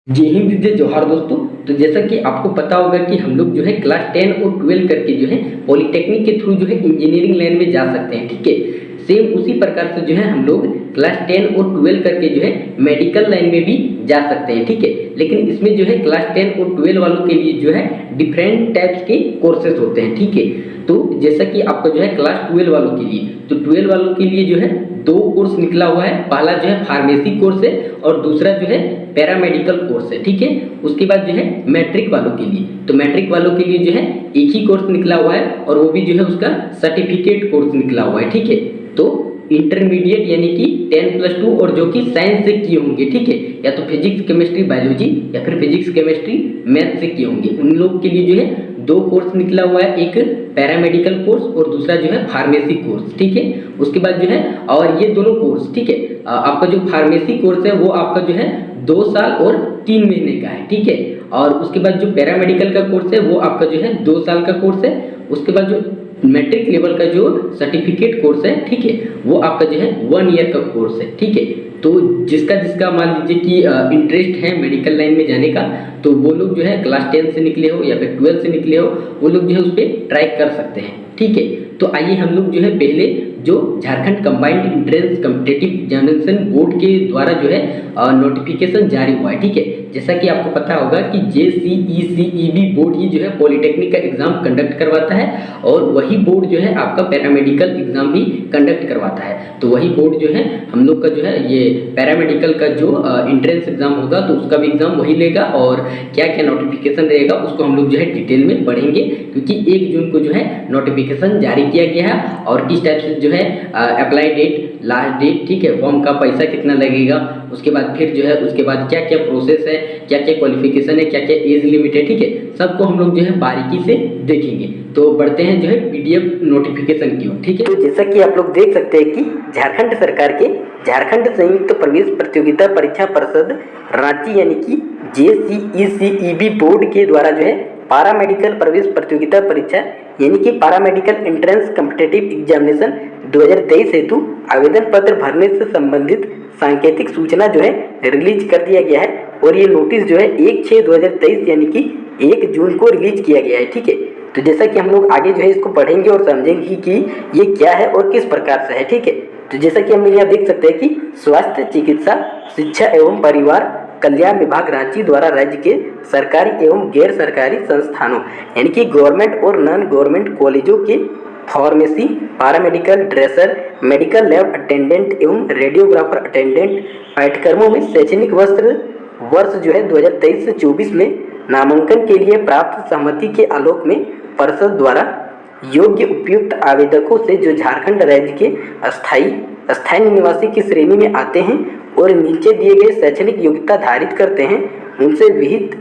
जय हिंद जय जोहार दोस्तों। तो जैसा कि आपको पता होगा कि हम लोग जो है क्लास 10 और 12 करके जो है पॉलिटेक्निक के थ्रू जो है इंजीनियरिंग लाइन में जा सकते हैं। ठीक है, सेम उसी प्रकार से जो है हम लोग क्लास 10 और 12 करके जो है मेडिकल लाइन में भी जा सकते हैं। ठीक है, लेकिन इसमें जो है क्लास 10 और 12 वालों के लिए जो है डिफरेंट टाइप्स के कोर्सेज होते हैं। ठीक है, तो जैसा कि आपका जो है क्लास 12 वालों के लिए, तो 12 वालों के लिए जो है दो कोर्स निकला हुआ है। पहला जो है फार्मेसी कोर्स है और दूसरा जो है पैरामेडिकल कोर्स है। ठीक है, उसके बाद जो है मैट्रिक वालों के लिए, तो मैट्रिक वालों के लिए जो है एक ही कोर्स निकला हुआ है और वो भी जो है उसका सर्टिफिकेट कोर्स निकला हुआ है। ठीक है, तो इंटरमीडिएट यानी कि 10+2 और जो कि साइंस से किए होंगे। ठीक है, या तो फिजिक्स केमिस्ट्री बायोलॉजी या फिर फिजिक्स केमिस्ट्री मैथ से किए होंगे, उन लोग के लिए जो है दो कोर्स निकला हुआ है, एक पैरामेडिकल कोर्स और दूसरा जो है फार्मेसी कोर्स। ठीक है, उसके बाद जो है और ये दोनों कोर्स, ठीक है, आपका जो फार्मेसी कोर्स है वो आपका जो है 2 साल और 3 महीने का है। ठीक है, और उसके बाद जो पैरामेडिकल का कोर्स है वो आपका जो है 2 साल का कोर्स है। उसके बाद जो मैट्रिक लेवल का जो सर्टिफिकेट कोर्स है, ठीक है, वो आपका जो है 1 ईयर का कोर्स है। ठीक है, तो जिसका जिसका मान लीजिए कि इंटरेस्ट है मेडिकल लाइन में जाने का, तो वो लोग जो है क्लास 10 से निकले हो या फिर 12 से निकले हो, वो लोग जो है उस पर ट्राई कर सकते हैं। ठीक है, तो आइए हम लोग जो है पहले जो Jharkhand combined entrance competitive examination board के द्वारा जो है नोटिफिकेशन जारी हुआ है। ठीक है, जैसा कि आपको पता होगा कि JCECEB बोर्ड ही जो है पॉलिटेक्निक का एग्जाम कंडक्ट करवाता है और वही बोर्ड जो है आपका पैरामेडिकल एग्जाम भी कंडक्ट करवाता है। तो वही बोर्ड जो है हम लोग का जो है ये पैरामेडिकल का जो एंट्रेंस एग्जाम होगा तो उसका भी एग्जाम वही लेगा और क्या क्या नोटिफिकेशन रहेगा उसको हम लोग जो है डिटेल में पढ़ेंगे, क्योंकि 1 जून को जो है नोटिफिकेशन जारी किया गया है और किस टाइप से जो है अप्लाई डेट, लास्ट डेट, ठीक है, फॉर्म का पैसा कितना लगेगा, उसके बाद फिर जो है उसके बाद क्या क्या प्रोसेस है, क्या क्या क्वालिफिकेशन है, क्या क्या एज लिमिट है। ठीक है, सबको हम लोग जो है बारीकी से देखेंगे। तो बढ़ते हैं जो है PDF नोटिफिकेशन की ओर। ठीक है, तो जैसा कि आप लोग देख सकते हैं कि झारखंड सरकार के झारखंड संयुक्त प्रवेश प्रतियोगिता परीक्षा परिषद रांची यानी कि JCECEB बोर्ड के द्वारा जो है पारामेडिकल प्रवेश प्रतियोगिता परीक्षा यानी कि पैरामेडिकल एंट्रेंस कॉम्पिटिटिव एग्जामिनेशन 2023 हेतु आवेदन पत्र भरने से संबंधित सांकेतिक सूचना जो है रिलीज कर दिया गया है और ये नोटिस जो है 1/6/2023 यानी कि 1 जून को रिलीज किया गया है। ठीक है, तो जैसा कि हम लोग आगे जो है इसको पढ़ेंगे और समझेंगे कि ये क्या है और किस प्रकार से है। ठीक है, तो जैसा कि हम लोग यहाँ देख सकते हैं कि स्वास्थ्य चिकित्सा शिक्षा एवं परिवार कल्याण विभाग रांची द्वारा राज्य के सरकारी एवं गैर सरकारी संस्थानों यानी कि गवर्नमेंट और नॉन गवर्नमेंट कॉलेजों के pharmacy, paramedical, dresser, medical lab attendant एवं रेडियोग्राफर अटेंडेंट पाठ्यक्रमों में शैक्षणिक वर्ष जो है 2023 से 24 में नामांकन के लिए प्राप्त सहमति के आलोक में परिषद द्वारा योग्य उपयुक्त आवेदकों से जो झारखंड राज्य के स्थायी निवासी की श्रेणी में आते हैं और नीचे दिए गए शैक्षणिक योग्यता धारित करते हैं, उनसे विहित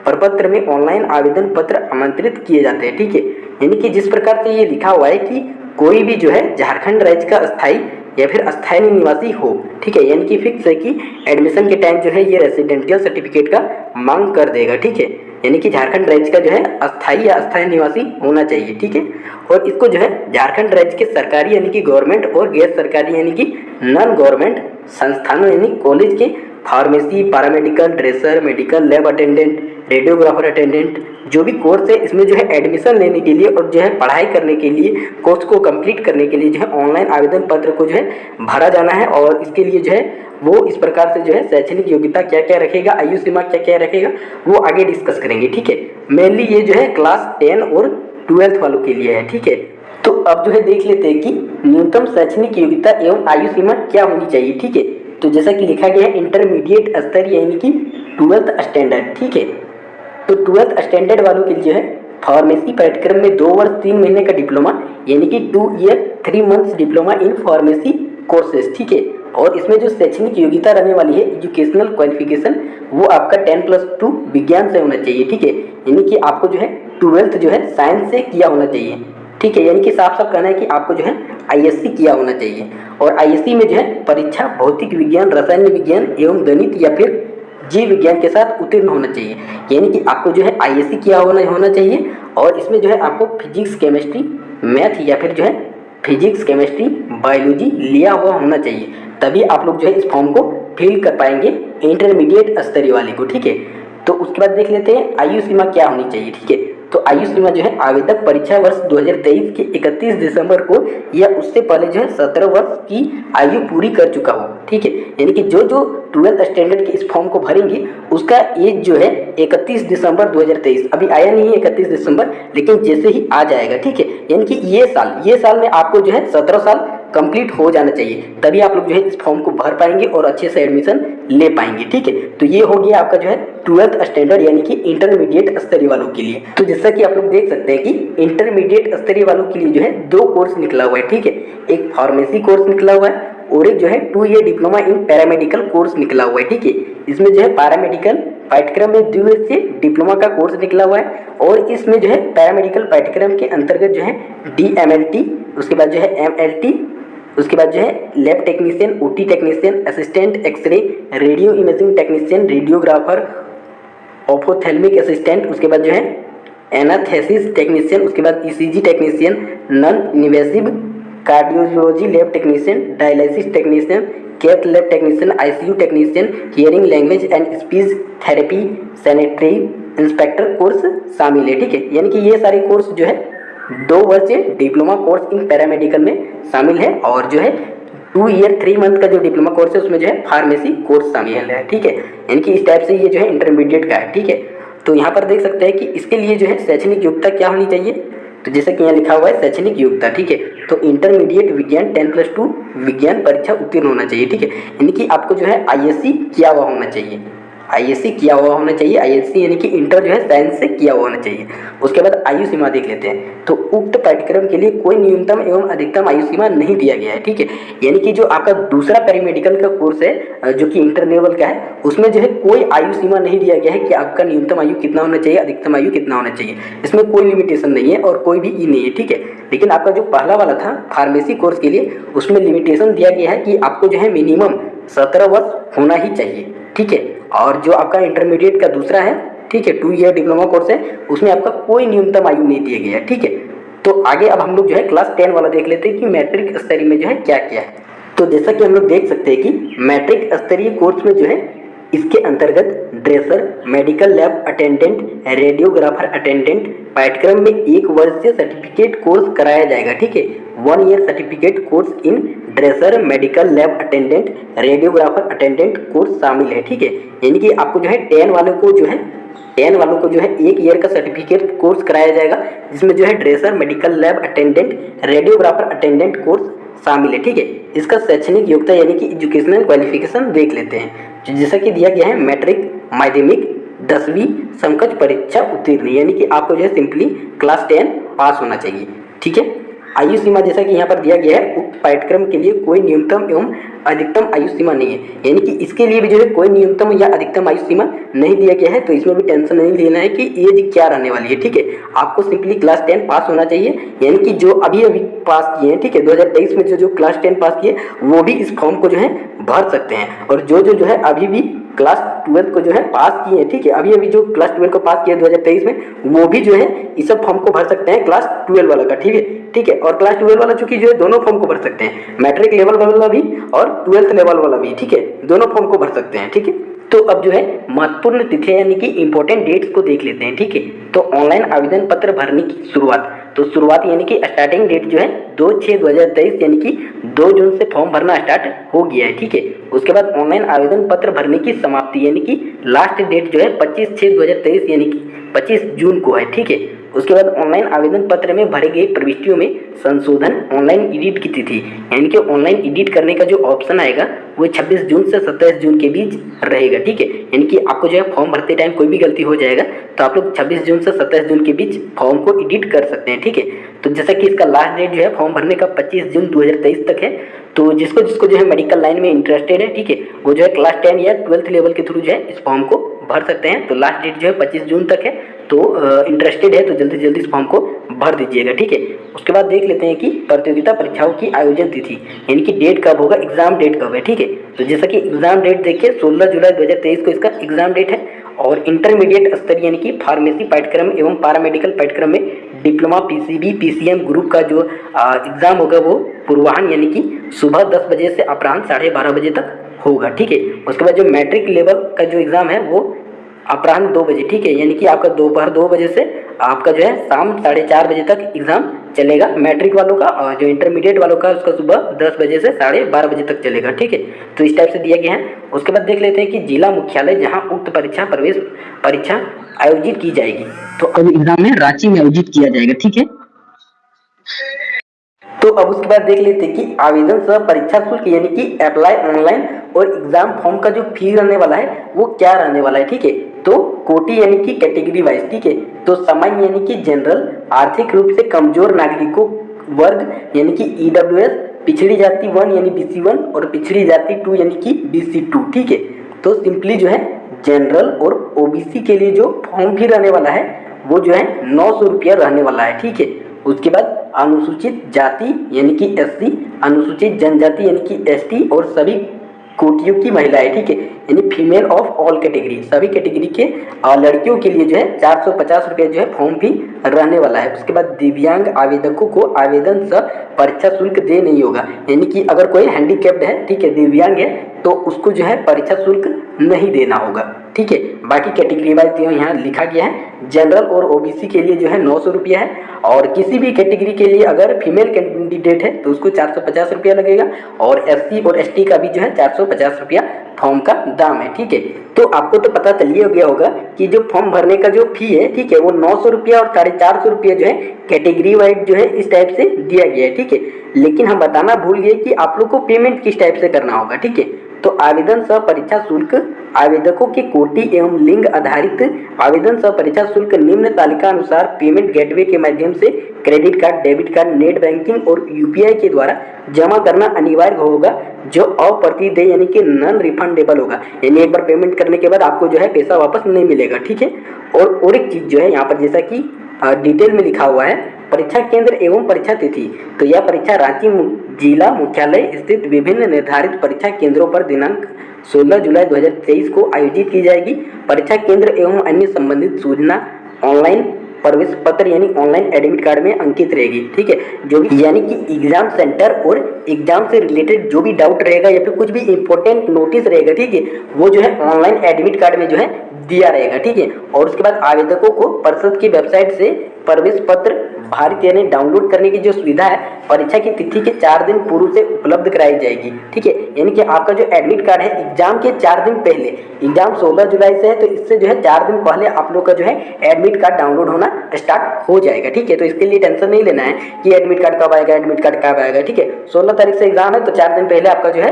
प्रपत्र में ऑनलाइन आवेदन पत्र आमंत्रित किए जाते हैं। ठीक है, यानी कि जिस प्रकार से ये लिखा हुआ है कि कोई भी जो है झारखंड राज्य का स्थायी या फिर अस्थायी निवासी हो, ठीक है, यानी कि फिक्स है कि एडमिशन के टाइम जो है ये रेसिडेंशियल सर्टिफिकेट का मांग कर देगा। ठीक है, यानी कि झारखंड राज्य का जो है अस्थायी या अस्थायी निवासी होना चाहिए। ठीक है, और इसको जो है झारखंड राज्य के सरकारी यानी कि गवर्नमेंट और गैर सरकारी यानी कि नॉन गवर्नमेंट संस्थानों यानी कॉलेज के pharmacy, paramedical, dresser, medical lab attendant, radiographer attendant जो भी कोर्स है इसमें जो है एडमिशन लेने के लिए और जो है पढ़ाई करने के लिए कोर्स को कंप्लीट करने के लिए जो है ऑनलाइन आवेदन पत्र को जो है भरा जाना है और इसके लिए जो है वो इस प्रकार से जो है शैक्षणिक योग्यता क्या क्या रखेगा, आयु सीमा क्या क्या रखेगा, वो आगे डिस्कस करेंगे। ठीक है, मेनली ये जो है क्लास 10 और 12 वालों के लिए है। ठीक है, तो अब जो है देख लेते हैं कि न्यूनतम शैक्षणिक योग्यता एवं आयु सीमा क्या होनी चाहिए। ठीक है, तो जैसा कि लिखा गया है इंटरमीडिएट स्तर यानी कि 12th स्टैंडर्ड। ठीक है, तो 12th स्टैंडर्ड वालों के लिए जो है फार्मेसी पाठ्यक्रम में 2 वर्ष 3 महीने का डिप्लोमा यानी कि 2 year 3 months diploma in pharmacy courses. ठीक है, और इसमें जो शैक्षणिक योग्यता रहने वाली है एजुकेशनल क्वालिफिकेशन वो आपका 10+2 विज्ञान से होना चाहिए। ठीक है, यानी कि आपको जो है 12th जो है साइंस से किया होना चाहिए। ठीक है, यानी कि साफ साफ कहना है कि आपको जो है ISC किया होना चाहिए और ISC में जो है परीक्षा भौतिक विज्ञान, रसायन विज्ञान एवं गणित या फिर जीव विज्ञान के साथ उत्तीर्ण होना चाहिए। यानी कि आपको जो है ISC किया होना चाहिए और इसमें जो है आपको फिजिक्स केमिस्ट्री मैथ या फिर जो है फिजिक्स केमिस्ट्री बायोलॉजी लिया हुआ होना चाहिए, तभी आप लोग जो है इस फॉर्म को फिल कर पाएंगे इंटरमीडिएट स्तरीय वाले को, ठीक है। तो उसके बाद देख लेते हैं आयु सीमा क्या होनी चाहिए, ठीक है। तो आयु सीमा जो है आवेदक परीक्षा वर्ष 2023 के 31 दिसंबर को या उससे पहले जो है 17 वर्ष की आयु पूरी कर चुका हो, ठीक है। यानी कि जो 12th स्टैंडर्ड के इस फॉर्म को भरेंगे उसका एज जो है 31 दिसंबर 2023, अभी आया नहीं है 31 दिसंबर, लेकिन जैसे ही आ जाएगा, ठीक है। यानी कि ये साल में आपको जो है 17 साल कंप्लीट हो जाना चाहिए, तभी आप लोग जो है इस फॉर्म को भर पाएंगे और अच्छे से एडमिशन ले पाएंगे, ठीक है। तो ये हो गया आपका जो है 12th स्टैंडर्ड यानी कि इंटरमीडिएट स्तरीय वालों के लिए। तो जैसा कि आप लोग देख सकते हैं कि इंटरमीडिएट स्तरीय वालों के लिए जो है 2 कोर्स निकला हुआ है, ठीक है। एक फार्मेसी कोर्स निकला हुआ है और एक जो है 2 year diploma in paramedical course निकला हुआ है, ठीक है। इसमें जो है पैरामेडिकल पाठ्यक्रम में द्विवर्षीय डिप्लोमा का कोर्स निकला हुआ है और इसमें जो है पैरामेडिकल पाठ्यक्रम के अंतर्गत जो है DMLT, उसके बाद जो है MLT, उसके बाद जो है lab technician, OT technician, assistant x ray, radio imaging technician, radiographer, ophthalmic assistant, उसके बाद जो है एनास्थेसिस टेक्नीशियन, उसके बाद ECG technician, non invasive cardiology lab technician, dialysis technician, cath lab technician, ICU technician, hearing language and speech therapy, sanitary inspector course शामिल है, ठीक है। यानी कि ये सारे कोर्स जो है 2 वर्षीय डिप्लोमा कोर्स इन पैरामेडिकल में शामिल है और जो है 2 ईयर 3 मंथ का जो डिप्लोमा कोर्स है उसमें जो है फार्मेसी कोर्स शामिल है, ठीक है। यानी कि इस टाइप से ये जो है इंटरमीडिएट का है, ठीक है। तो यहाँ पर देख सकते हैं कि इसके लिए जो है शैक्षणिक योग्यता क्या होनी चाहिए, तो जैसे कि यहाँ लिखा हुआ है शैक्षणिक योग्यता, ठीक है। तो इंटरमीडिएट विज्ञान 10+2 विज्ञान परीक्षा उत्तीर्ण होना चाहिए, ठीक है। यानी कि आपको जो है ISC किया हुआ होना चाहिए, ISC किया हुआ होना चाहिए, ISC यानी कि इंटर जो है साइंस से किया हुआ होना चाहिए। उसके बाद आयु सीमा देख लेते हैं। तो उक्त पाठ्यक्रम के लिए कोई न्यूनतम एवं अधिकतम आयु सीमा नहीं दिया गया है, ठीक है। यानी कि जो आपका दूसरा पैरामेडिकल का कोर्स है जो कि इंटर लेवल का है, उसमें जो है कोई आयु सीमा नहीं दिया गया है कि आपका न्यूनतम आयु कितना होना चाहिए, अधिकतम आयु कितना होना चाहिए। इसमें कोई लिमिटेशन नहीं है और कोई भी ई नहीं है, ठीक है। लेकिन आपका जो पहला वाला था फार्मेसी कोर्स के लिए, उसमें लिमिटेशन दिया गया है कि आपको जो है मिनिमम 17 वर्ष होना ही चाहिए, ठीक है। और जो आपका इंटरमीडिएट का दूसरा है, ठीक है, 2 ईयर डिप्लोमा कोर्स है, उसमें आपका कोई न्यूनतम आयु नहीं दिया गया है, ठीक है। तो आगे अब हम लोग जो है क्लास 10 वाला देख लेते हैं कि मैट्रिक स्तरीय में जो है क्या क्या है। तो जैसा कि हम लोग देख सकते हैं कि मैट्रिक स्तरीय कोर्स में जो है इसके अंतर्गत dresser, medical lab attendant, radiographer attendant पाठ्यक्रम में 1 वर्षीय सर्टिफिकेट कोर्स कराया जाएगा, ठीक है। 1 year certificate course in dresser, medical lab attendant, radiographer attendant course शामिल है, ठीक है। यानी कि आपको जो है 10 वालों को जो है 1 ईयर का सर्टिफिकेट कोर्स कराया जाएगा, जिसमें जो है dresser, medical lab attendant, radiographer attendant course शामिल है, ठीक है। इसका शैक्षणिक योग्यता यानी कि एजुकेशनल क्वालिफिकेशन देख लेते हैं, जैसा कि दिया गया है मैट्रिक, माध्यमिक, 10वीं समकक्ष परीक्षा उत्तीर्ण, यानी कि आपको जो है सिंपली क्लास 10 पास होना चाहिए, ठीक है। आयु सीमा जैसा कि यहाँ पर दिया गया है, उक्त पाठ्यक्रम के लिए कोई न्यूनतम एवं अधिकतम आयु सीमा नहीं है, यानी कि इसके लिए भी जो है कोई न्यूनतम या अधिकतम आयु सीमा नहीं दिया गया है। तो इसमें भी टेंशन नहीं लेना है कि एज क्या रहने वाली है, ठीक है। आपको सिंपली क्लास 10 पास होना चाहिए, यानी कि जो अभी पास किए हैं, ठीक है, 2023 में जो क्लास 10 पास किए वो भी इस फॉर्म को जो है भर सकते हैं। और जो है अभी भी क्लास 12 को जो है पास किए हैं, ठीक है, अभी जो क्लास 12 को पास किया 2023 में, वो भी जो है इस सब फॉर्म को भर सकते हैं क्लास 12 वाला का, ठीक है। और क्लास 12 वाला चूंकि जो है दोनों फॉर्म को भर सकते हैं, मैट्रिक लेवल वाला भी और 12th लेवल वाला भी, ठीक है, दोनों फॉर्म को भर सकते हैं, ठीक है। तो अब जो है महत्वपूर्ण तिथियां यानी कि इंपॉर्टेंट डेट्स को देख लेते हैं, ठीक है। तो ऑनलाइन आवेदन पत्र भरने की शुरुआत, तो शुरुआत यानी कि स्टार्टिंग डेट जो है 2/6/2023 यानी कि 2 जून से फॉर्म भरना स्टार्ट हो गया है, ठीक है। उसके बाद ऑनलाइन आवेदन पत्र भरने की समाप्ति यानी कि लास्ट डेट जो है 25/6/2023 यानी कि 25 जून को है, ठीक है। उसके बाद ऑनलाइन आवेदन पत्र में भरे गए प्रविष्टियों में संशोधन, ऑनलाइन एडिट की तिथि यानी कि ऑनलाइन एडिट करने का जो ऑप्शन आएगा वो 26 जून से 27 जून के बीच रहेगा, ठीक है। यानी कि आपको जो है फॉर्म भरते टाइम कोई भी गलती हो जाएगा तो आप लोग 26 जून से 27 जून के बीच फॉर्म को एडिट कर सकते हैं, ठीक है। तो जैसा कि इसका लास्ट डेट जो है फॉर्म भरने का 25 जून 2023 तक है। तो जिसको जो है मेडिकल लाइन में इंटरेस्टेड है, ठीक है, वो जो है क्लास 10 या 12th लेवल के थ्रू जो है इस फॉर्म को भर सकते हैं। तो लास्ट डेट जो है 25 जून तक है, तो इंटरेस्टेड है तो जल्दी से जल्दी इस फॉर्म को भर दीजिएगा, ठीक है। उसके बाद देख लेते हैं कि प्रतियोगिता परीक्षाओं की आयोजन तिथि यानी कि डेट कब होगा, एग्जाम डेट कब है, ठीक है। तो जैसा कि एग्जाम डेट देखिए 16 जुलाई 2023 को इसका एग्जाम डेट है। और इंटरमीडिएट स्तरीय यानी कि फार्मेसी पाठ्यक्रम एवं पैरामेडिकल पाठ्यक्रम में डिप्लोमा पीसीबी पीसीएम ग्रुप का जो एग्ज़ाम होगा वो पूर्वाह्न यानी कि सुबह 10 बजे से अपराह्न 12:30 बजे तक होगा, ठीक है। उसके बाद जो मैट्रिक लेवल का जो एग्ज़ाम है वो अपराह्न 2 बजे, ठीक है, यानी कि आपका दोपहर 2 बजे से आपका जो है शाम 4:30 बजे तक एग्ज़ाम चलेगा मैट्रिक वालों का, और जो इंटरमीडिएट वालों का उसका सुबह 10 बजे से 12:30 बजे तक चलेगा, ठीक है। तो इस टाइप से दिया गया है। उसके बाद देख लेते हैं कि जिला मुख्यालय जहां उक्त परीक्षा प्रवेश परीक्षा आयोजित की जाएगी, तो अब एग्जाम में रांची में आयोजित किया जाएगा, ठीक है। तो अब उसके बाद देख लेते हैं कि आवेदन सह परीक्षा शुल्क यानी कि अप्लाई ऑनलाइन और एग्जाम फॉर्म का जो फी रहने वाला है वो क्या रहने वाला है, ठीक है। तो कोटि यानी कि कैटेगरी वाइज, ठीक है। तो सामान्य यानी कि जनरल, आर्थिक रूप से कमजोर नागरिकों वर्ग यानी कि ईडब्ल्यूएस, पिछड़ी जाति 1 यानी BC1 और पिछड़ी जाति 2 यानी कि BC2, ठीक है। तो सिंपली जो है जनरल और ओबीसी के लिए जो फॉर्म फी रहने वाला है वो जो है 900 रुपया रहने वाला है, ठीक है। उसके बाद अनुसूचित जाति यानी कि SC, अनुसूचित जनजाति यानी कि ST और सभी कोटियों की महिलाएं, ठीक है, यानी फीमेल ऑफ ऑल कैटेगरी, सभी कैटेगरी के लड़कियों के लिए जो है 450 रुपये जो है फॉर्म फी रहने वाला है। उसके बाद दिव्यांग आवेदकों को आवेदन सह परीक्षा शुल्क दे नहीं होगा, यानी कि अगर कोई हैंडीकैप्ड है, ठीक है, दिव्यांग है, तो उसको जो है परीक्षा शुल्क नहीं देना होगा, ठीक है। बाकी कैटेगरी वाइज जो यहाँ लिखा गया है, जनरल और ओबीसी के लिए जो है 900 रुपया है, और किसी भी कैटेगरी के लिए अगर फीमेल कैंडिडेट है तो उसको 450 रुपया लगेगा, और SC और ST का भी जो है 450 रुपया फॉर्म का दाम है, ठीक है। तो आपको तो पता चल ही गया होगा कि जो फॉर्म भरने का जो फी है, ठीक है, वो 900 रुपया और 450 रुपया जो है कैटेगरी वाइज जो है इस टाइप से दिया गया है, ठीक है। लेकिन हम बताना भूल गए कि आप लोग को पेमेंट किस टाइप से करना होगा, ठीक है। तो आवेदन सह परीक्षा शुल्क आवेदकों के कोटि एवं लिंग आधारित आवेदन सह परीक्षा शुल्क निम्न तालिका अनुसार पेमेंट गेटवे के माध्यम से credit card, debit card, net banking और UPI के द्वारा जमा करना अनिवार्य होगा, जो अप्रतिदेय यानी कि नॉन रिफंडेबल होगा, यानी एक बार पेमेंट करने के बाद आपको जो है पैसा वापस नहीं मिलेगा, ठीक है। और एक चीज जो है यहाँ पर जैसा कि डिटेल में लिखा हुआ है, परीक्षा केंद्र एवं परीक्षा तिथि, तो यह परीक्षा रांची जिला मुख्यालय स्थित विभिन्न निर्धारित परीक्षा केंद्रों पर दिनांक 16 जुलाई 2023 को आयोजित की जाएगी। परीक्षा केंद्र एवं अन्य संबंधित सूचना ऑनलाइन प्रवेश पत्र यानी ऑनलाइन एडमिट कार्ड में अंकित रहेगी, ठीक है। जो भी यानी कि एग्जाम सेंटर और एग्जाम से रिलेटेड जो भी डाउट रहेगा या फिर कुछ भी इंपॉर्टेंट नोटिस रहेगा, ठीक है, वो जो है ऑनलाइन एडमिट कार्ड में जो है दिया रहेगा, ठीक है। और उसके बाद आवेदकों को परिषद की वेबसाइट से प्रवेश पत्र भारत यानी डाउनलोड करने की जो सुविधा है परीक्षा की तिथि के 4 दिन पूर्व से उपलब्ध कराई जाएगी, ठीक है। यानी कि आपका जो एडमिट कार्ड है एग्जाम के 4 दिन पहले, एग्जाम 16 जुलाई से है तो इससे जो है 4 दिन पहले आप लोग का जो है एडमिट कार्ड डाउनलोड होना स्टार्ट हो जाएगा, ठीक है। तो इसके लिए टेंशन नहीं लेना है कि एडमिट कार्ड कब आएगा, एडमिट कार्ड कब आएगा, ठीक है। 16 तारीख से एग्जाम है तो 4 दिन पहले आपका जो है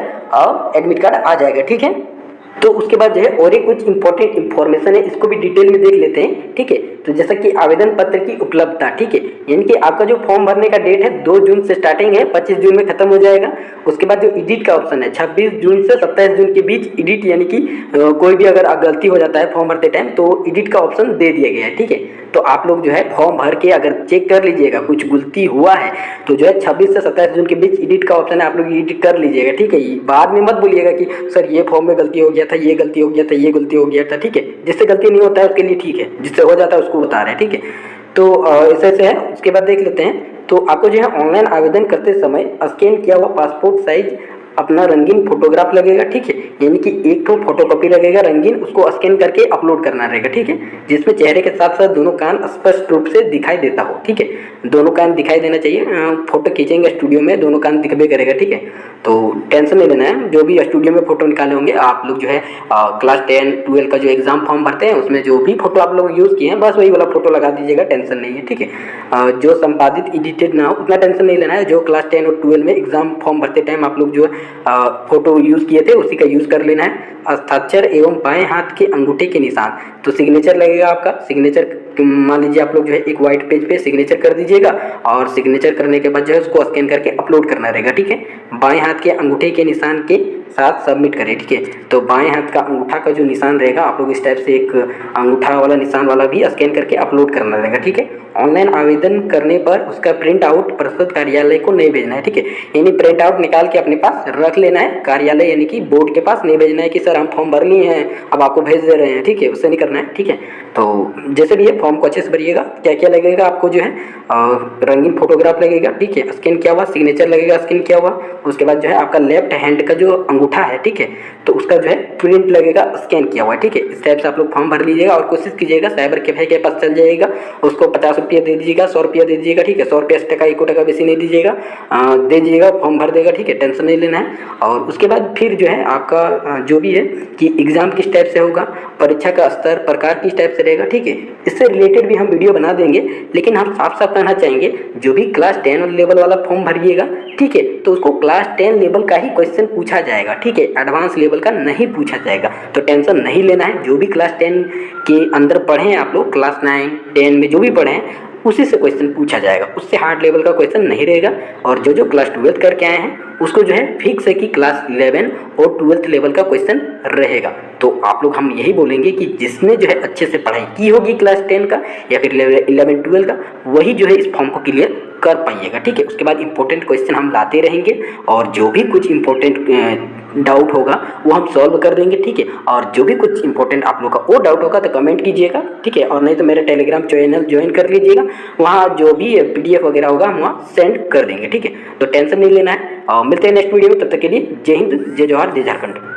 एडमिट कार्ड आ जाएगा, ठीक है। तो उसके बाद जो है और एक कुछ इंपॉर्टेंट इंफॉर्मेशन है, इसको भी डिटेल में देख लेते हैं, ठीक है। तो जैसा कि आवेदन पत्र की उपलब्धता, ठीक है, यानी कि आपका जो फॉर्म भरने का डेट है 2 जून से स्टार्टिंग है, 25 जून में खत्म हो जाएगा। उसके बाद जो एडिट का ऑप्शन है 26 जून से 27 जून के बीच एडिट, यानी कि कोई भी अगर गलती हो जाता है फॉर्म भरते टाइम तो एडिट का ऑप्शन दे दिया गया है, ठीक है। तो आप लोग जो है फॉर्म भर के अगर चेक कर लीजिएगा कुछ गलती हुआ है तो जो है 26 से 27 जून के बीच एडिट का ऑप्शन है, आप लोग एडिट कर लीजिएगा, ठीक है। बाद में मत बोलिएगा कि सर ये फॉर्म में गलती हो गया था, ये गलती हो गया था, ये गलती हो गया था, ठीक है। जिससे गलती नहीं होता है उसके लिए ठीक है, जिससे हो जाता है उसको बता रहे हैं, ठीक है। तो ऐसे है। उसके बाद देख लेते हैं, तो आपको जो है ऑनलाइन आवेदन करते समय स्कैन किया हुआ पासपोर्ट साइज अपना रंगीन फोटोग्राफ लगेगा, ठीक है, यानी कि एक तो फोटोकॉपी लगेगा रंगीन, उसको स्कैन करके अपलोड करना रहेगा, ठीक है, जिसमें चेहरे के साथ साथ दोनों कान स्पष्ट रूप से दिखाई देता हो, ठीक है। दोनों कान दिखाई देना चाहिए, फोटो खींचेंगे स्टूडियो में दोनों कान दिखबे करेगा, ठीक है। तो टेंशन नहीं लेना है, जो भी स्टूडियो में फोटो निकाले होंगे आप लोग जो है क्लास 10 12 का जो एग्जाम फॉर्म भरते हैं उसमें जो भी फोटो आप लोग यूज़ किए हैं बस वही वाला फोटो लगा दीजिएगा, टेंशन नहीं है, ठीक है। जो संपादित एडिटेड ना हो उतना टेंशन नहीं लेना है, जो क्लास 10 और 12 में एग्जाम फॉर्म भरते टाइम आप लोग जो फोटो यूज़ किए थे उसी का यूज़ कर लेना है। हस्ताक्षर एवं बाएं हाथ के अंगूठे के निशान, तो सिग्नेचर लगेगा आपका, सिग्नेचर मान लीजिए आप लोग जो है एक वाइट पेज पे सिग्नेचर कर दीजिएगा और सिग्नेचर करने के बाद जो है उसको स्कैन करके अपलोड करना रहेगा, ठीक है। बाएं हाथ के अंगूठे के निशान के साथ सबमिट करें। ठीक है, तो बाएं हाथ का अंगूठा का जो निशान रहेगा, आप लोग इस टाइप से एक अंगूठा वाला निशान वाला भी स्कैन करके अपलोड करना रहेगा। ठीक है, ऑनलाइन आवेदन करने पर उसका प्रिंट आउट प्रस्तुत कार्यालय को नहीं भेजना है। ठीक है, यानी प्रिंट आउट निकाल के अपने पास रख लेना है, कार्यालय यानी कि बोर्ड के पास नहीं भेजना है कि सर हम फॉर्म भर लिए हैं अब आपको भेज दे रहे हैं। ठीक है, उससे नहीं करना है। ठीक है, तो जैसे भी ये फॉर्म को अच्छे से भरिएगा। क्या क्या लगेगा आपको जो है रंगीन फोटोग्राफ लगेगा। ठीक है, स्कैन किया हुआ, सिग्नेचर लगेगा स्कैन किया हुआ, उसके बाद जो है आपका लेफ्ट हैंड का जो अंगूठा है, ठीक है, तो उसका जो है प्रिंट लगेगा स्कैन किया हुआ है। ठीक है, इस टाइप से आप लोग फॉर्म भर लीजिएगा और कोशिश कीजिएगा साइबर कैफे के पास चल जाइएगा, उसको 50 रुपये दे दीजिएगा, 100 रुपया दे दीजिएगा। ठीक है, 100 रुपया 80 टका 1 टका बेसी नहीं दीजिएगा, दे दीजिएगा, फॉर्म भर देगा। ठीक है, टेंशन नहीं लेना है। और उसके बाद फिर जो है आपका जो भी है कि एग्जाम किस टाइप से होगा, परीक्षा का स्तर प्रकार किस टाइप से रहेगा। ठीक है, इससे रिलेटेड भी हम वीडियो बना देंगे, लेकिन हम साफ साफ कहना चाहेंगे जो भी क्लास 10 लेवल वाला फॉर्म भरिएगा, ठीक है, तो उसको क्लास 10 लेवल का ही क्वेश्चन पूछा जाएगा। ठीक है, एडवांस लेवल का नहीं पूछा जाएगा, तो टेंशन नहीं लेना है। जो भी क्लास 10 के अंदर पढ़े हैं आप लोग, क्लास 9 10 में जो भी पढ़े हैं उसी से क्वेश्चन पूछा जाएगा, उससे हार्ड लेवल का क्वेश्चन नहीं रहेगा। और जो क्लास 12 करके आए हैं उसको जो है फिक्स है कि क्लास 11 और 12th लेवल का क्वेश्चन रहेगा। तो आप लोग हम यही बोलेंगे कि जिसने जो है अच्छे से पढ़ाई की होगी क्लास 10 का या फिर 11 12 का, वही जो है इस फॉर्म को क्लियर कर पाइएगा। ठीक है, उसके बाद इंपॉर्टेंट क्वेश्चन हम लाते रहेंगे और जो भी कुछ इंपॉर्टेंट डाउट होगा वो हम सॉल्व कर देंगे। ठीक है, और जो भी कुछ इंपॉर्टेंट आप लोग का और डाउट होगा तो कमेंट कीजिएगा। ठीक है, और नहीं तो मेरे टेलीग्राम चैनल ज्वाइन कर लीजिएगा, वहाँ जो भी PDF वगैरह होगा हम वहाँ सेंड कर देंगे। ठीक है, तो टेंशन नहीं लेना है और मिलते हैं नेक्स्ट वीडियो में। तब तक के लिए जय हिंद, जय जवाहर, जय झारखंड।